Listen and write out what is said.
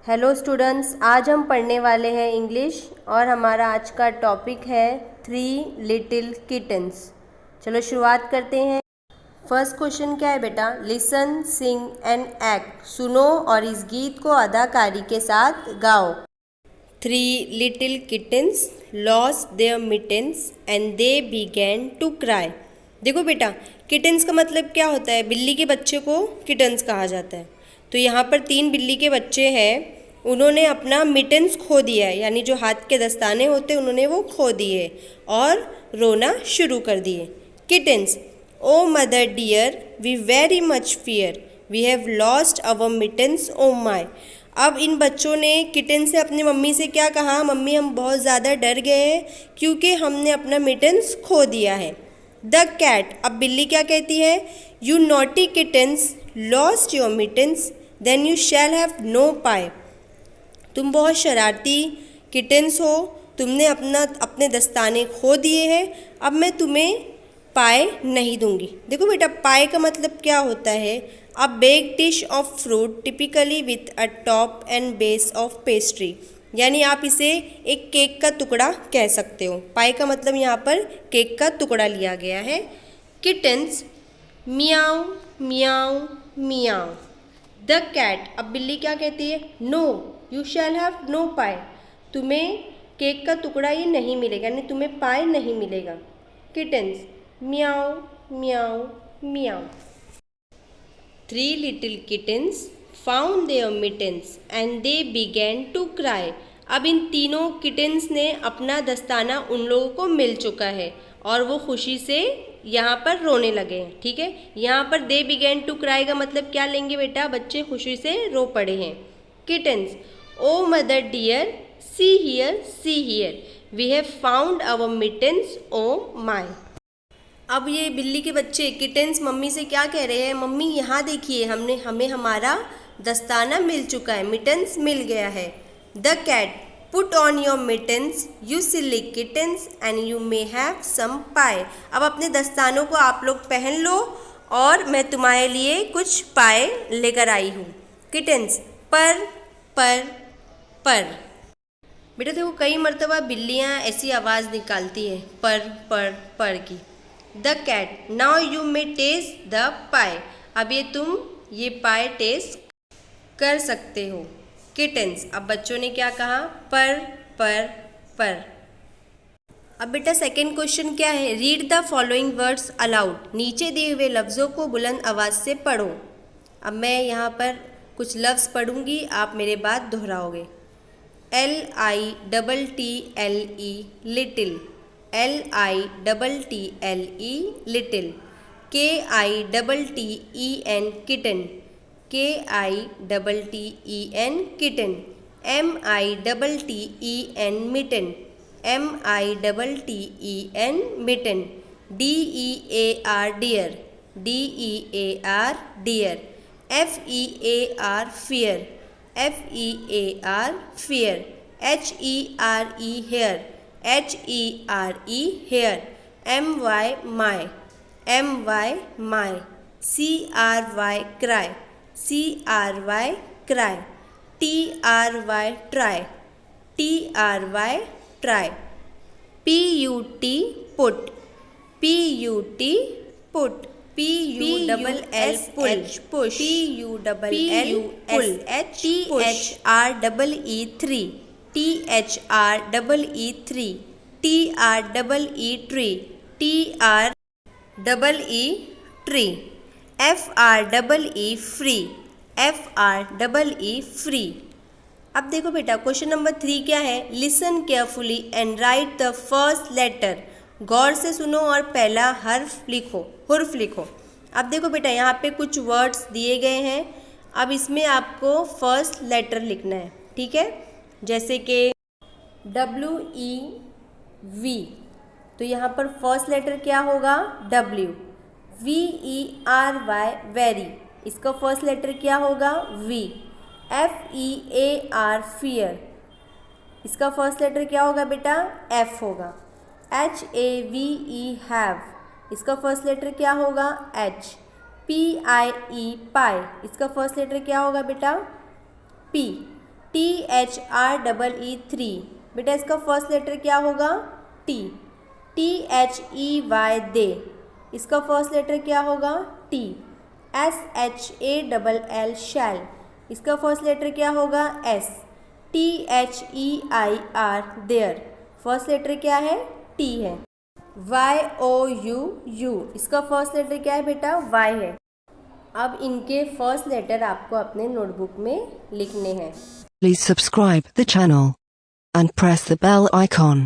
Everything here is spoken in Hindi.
हेलो स्टूडेंट्स, आज हम पढ़ने वाले हैं इंग्लिश और हमारा आज का टॉपिक है 3 लिटिल किटन्स। चलो शुरुआत करते हैं। फर्स्ट क्वेश्चन क्या है बेटा? Listen, sing and act. सुनो और इस गीत को अदाकारी के साथ गाओ। 3 little kittens lost their mittens and they began to cry. देखो बेटा, किटन्स का मतलब क्या होता है? बिल्ली के बच्चे को किटन्स कहा जाता है। तो यहाँ पर 3 बिल्ली के बच्चे हैं, उन्होंने अपना मिटन्स खो दिया है, यानी जो हाथ के दस्ताने होते हैं उन्होंने वो खो दिए और रोना शुरू कर दिए। Kittens, O mother dear, we very much fear, we have lost our mittens, O my. अब इन बच्चों ने किटन से अपनी मम्मी से क्या कहा? मम्मी, हम बहुत ज़्यादा डर गए हैं क्योंकि हमने अपना मिटन्स खो दिया है। द कैट, अब बिल्ली क्या कहती है? You naughty kittens lost your mittens then you shall have no pie. तुम बहुत शरारती किटन्स हो, तुमने अपने दस्ताने खो दिए हैं, अब मैं तुम्हें पाए नहीं दूंगी। देखो बेटा, पाए का मतलब क्या होता है? A bake dish of fruit typically with a top and base of pastry, यानी आप इसे एक केक का टुकड़ा कह सकते हो। पाए का मतलब यहाँ पर केक का टुकड़ा लिया गया है। Kittens, meow meow meow. The cat, अब बिल्ली क्या कहती है? No you shall have no pie, तुम्हें केक का टुकड़ा ये नहीं मिलेगा, यानी तुम्हें पाए नहीं मिलेगा। Kittens, meow meow meow. 3 little kittens found their mittens and they began to cry. अब इन तीनों किटन्स ने अपना दस्ताना उन लोगों को मिल चुका है और वो खुशी से यहाँ पर रोने लगे हैं। ठीक है, यहाँ पर दे बिगैन टू क्राई का मतलब क्या लेंगे बेटा? बच्चे खुशी से रो पड़े हैं। Kittens, O mother dear, see here, we have found our mittens, O my. अब ये बिल्ली के बच्चे किटन्स मम्मी से क्या कह रहे हैं? मम्मी यहाँ देखिए, हमें हमारा दस्ताना मिल चुका है, मिटन्स मिल गया है। The cat, put on your mittens you silly kittens and you may have some pie. अब अपने दस्तानों को आप लोग पहन लो और मैं तुम्हारे लिए कुछ पाए लेकर आई हूँ। किटन्स, पर पर पर। बेटा देखो, कई मर्तबा बिल्लियाँ ऐसी आवाज़ निकालती हैं पर की। The cat, now you may taste the pie. अब ये पाए टेस्ट कर सकते हो। किटन्स, अब बच्चों ने क्या कहा? पर। अब बेटा सेकेंड क्वेश्चन क्या है? Read the following words allowed. नीचे दिए हुए लफ्ज़ों को बुलंद आवाज़ से पढ़ो। अब मैं यहाँ पर कुछ लफ्ज़ पढ़ूंगी, आप मेरे बाद दोहराओगे। LITTLE little, LITTLE little. KITTEN kitten, KITTEN kitten. MITTEN mitten, MITTEN mitten. DEAR dear, DEAR dear. FEAR fear, FEAR fear। HERE hair, HERE hair। MY my, MY my। CRY cry, CRY cry। TRY try, TRY try। PUT put, PUT put। PUSS push, PUSSH push। THREE tree, TREE tree। FREE free, FREE free। अब देखो बेटा, क्वेश्चन नंबर 3 क्या है? Listen carefully and write the first letter. गौर से सुनो और पहला हुर्फ लिखो। अब देखो बेटा, यहाँ पे कुछ वर्ड्स दिए गए हैं, अब इसमें आपको फर्स्ट लेटर लिखना है। ठीक है, जैसे कि WEV, तो यहाँ पर फर्स्ट लेटर क्या होगा? W। VERY वेरी, इसका फर्स्ट लेटर क्या होगा? V। FEAR fear, इसका फर्स्ट लेटर क्या होगा बेटा? F होगा। HAVE have, इसका फर्स्ट लेटर क्या होगा? H। PIE पाई, इसका फर्स्ट लेटर क्या होगा बेटा? P। TRY THREE 3। बेटा इसका फर्स्ट लेटर क्या होगा? T। THEY दे, इसका फर्स्ट लेटर क्या होगा? T। SHALL शैल, इसका फर्स्ट लेटर क्या होगा? S। THEIR their, first letter क्या है? T है। YOU इसका फर्स्ट लेटर क्या है बेटा? Y है। अब इनके फर्स्ट लेटर आपको अपने नोटबुक में लिखने हैं। Please subscribe the channel and press the bell icon.